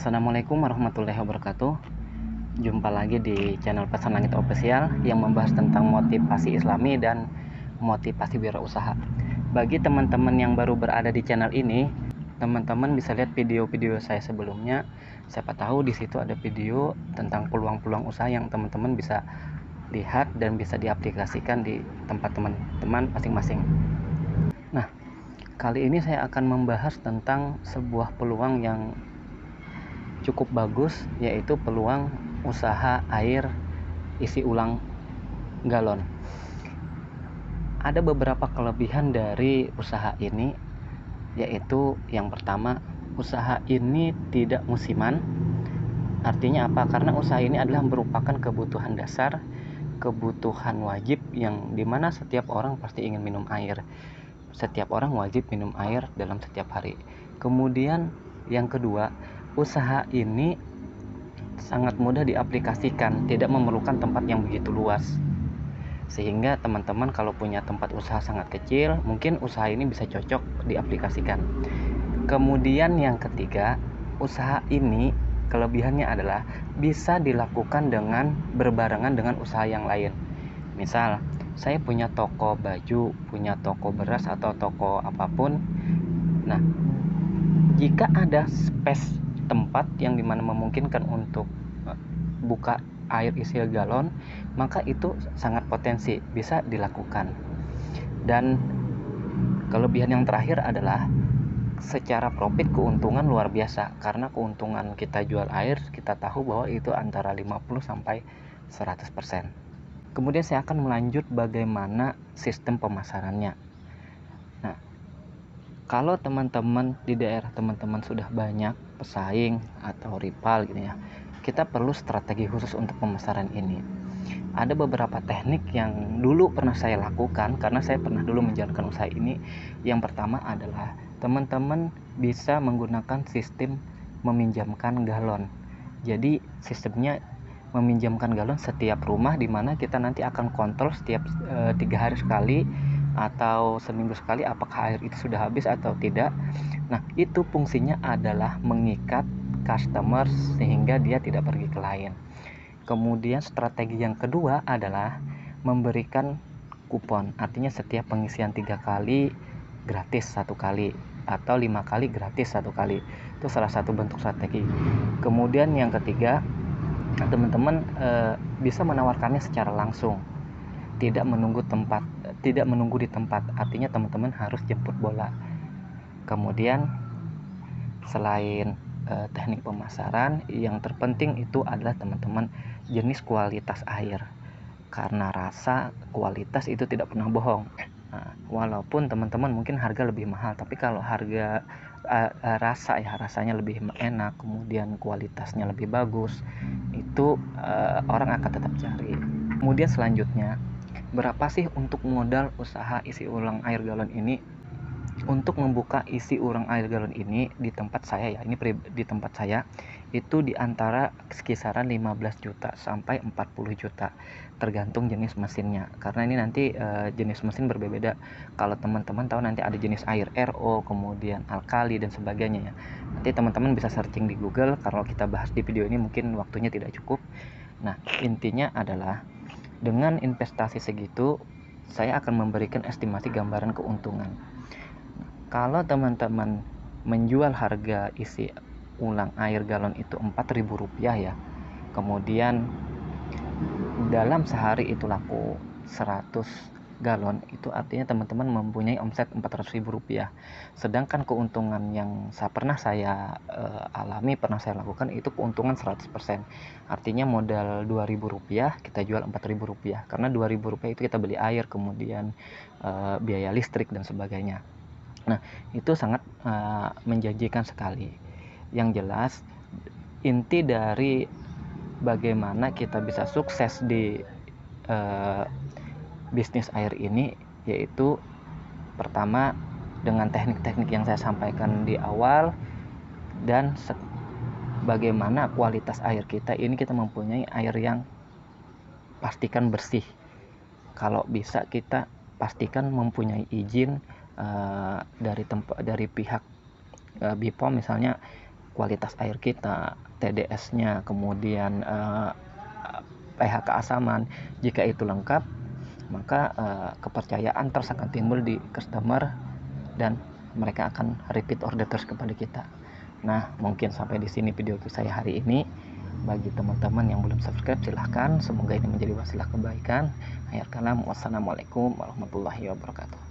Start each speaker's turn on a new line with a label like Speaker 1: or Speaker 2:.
Speaker 1: Assalamualaikum warahmatullahi wabarakatuh. Jumpa lagi di channel Pesan Langit Official yang membahas tentang motivasi Islami dan motivasi wirausaha. Bagi teman-teman yang baru berada di channel ini, teman-teman bisa lihat video-video saya sebelumnya. Siapa tahu di situ ada video tentang peluang-peluang usaha yang teman-teman bisa lihat dan bisa diaplikasikan di tempat teman-teman masing-masing. Nah, kali ini saya akan membahas tentang sebuah peluang yang cukup bagus, yaitu peluang usaha air isi ulang galon. Ada beberapa kelebihan dari usaha ini, yaitu yang pertama, usaha ini tidak musiman. Artinya apa? Karena usaha ini adalah merupakan kebutuhan dasar, kebutuhan wajib yang dimana setiap orang pasti ingin minum air. Setiap orang wajib minum air dalam setiap hari. Kemudian yang kedua, usaha ini sangat mudah diaplikasikan, tidak memerlukan tempat yang begitu luas. Sehingga teman-teman kalau punya tempat usaha sangat kecil, mungkin usaha ini bisa cocok diaplikasikan. Kemudian yang ketiga, usaha ini kelebihannya adalah bisa dilakukan dengan berbarengan dengan usaha yang lain. Misal, saya punya toko baju, punya toko beras atau toko apapun. Nah, jika ada space tempat yang dimana memungkinkan untuk buka air isi galon, maka itu sangat potensi bisa dilakukan. Dan kelebihan yang terakhir adalah secara profit keuntungan luar biasa, karena keuntungan kita jual air kita tahu bahwa itu antara 50 sampai 100%. Kemudian saya akan melanjut bagaimana sistem pemasarannya. Nah, kalau teman-teman di daerah teman-teman sudah banyak pesaing atau rival gitu ya, kita perlu strategi khusus untuk pemasaran ini. Ada beberapa teknik yang dulu pernah saya lakukan karena saya pernah dulu menjalankan usaha ini. Yang pertama adalah teman-teman bisa menggunakan sistem meminjamkan galon. Jadi sistemnya meminjamkan galon setiap rumah, di mana kita nanti akan kontrol setiap 3 hari sekali atau seminggu sekali apakah air itu sudah habis atau tidak. Nah, itu fungsinya adalah mengikat customer sehingga dia tidak pergi ke lain. Kemudian strategi yang kedua adalah memberikan kupon. Artinya setiap pengisian 3 kali gratis 1 kali atau 5 kali gratis 1 kali. Itu salah satu bentuk strategi. Kemudian yang ketiga, teman-teman bisa menawarkannya secara langsung. Tidak menunggu di tempat. Artinya teman-teman harus jemput bola. Kemudian selain teknik pemasaran, yang terpenting itu adalah teman-teman jenis kualitas air, karena rasa kualitas itu tidak pernah bohong. Nah, walaupun teman-teman mungkin harga lebih mahal, tapi kalau harga rasanya lebih enak, kemudian kualitasnya lebih bagus, itu orang akan tetap cari. Kemudian selanjutnya, berapa sih untuk modal usaha isi ulang air galon ini? Untuk membuka isi ulang air galon ini di tempat saya ya, ini di tempat saya itu di antara kisaran 15 juta sampai 40 juta tergantung jenis mesinnya, karena ini nanti jenis mesin berbeda. Kalau teman-teman tahu nanti ada jenis air RO, kemudian alkali dan sebagainya ya. Nanti teman-teman bisa searching di Google, kalau kita bahas di video ini mungkin waktunya tidak cukup. Nah, intinya adalah dengan investasi segitu saya akan memberikan estimasi gambaran keuntungan. Kalau teman-teman menjual harga isi ulang air galon itu Rp4.000 ya, kemudian dalam sehari itu laku 100 galon, itu artinya teman-teman mempunyai omset Rp400.000. Sedangkan keuntungan yang pernah saya alami, pernah saya lakukan itu keuntungan 100%. Artinya modal Rp2.000 kita jual Rp4.000, karena Rp2.000 itu kita beli air, kemudian biaya listrik dan sebagainya. Nah, itu sangat menjanjikan sekali. Yang jelas, inti dari bagaimana kita bisa sukses di bisnis air ini, yaitu pertama dengan teknik-teknik yang saya sampaikan di awal, dan bagaimana kualitas air kita ini, kita mempunyai air yang pastikan bersih. Kalau bisa kita pastikan mempunyai izin dari pihak BPOM, misalnya kualitas air kita, TDS-nya, kemudian pH keasaman. Jika itu lengkap, maka kepercayaan terus akan timbul di customer dan mereka akan repeat order terus kepada kita. Nah, mungkin sampai di sini video saya hari ini. Bagi teman-teman yang belum subscribe, silahkan. Semoga ini menjadi wasilah kebaikan. Akhir kalam, wassalamualaikum warahmatullahi wabarakatuh.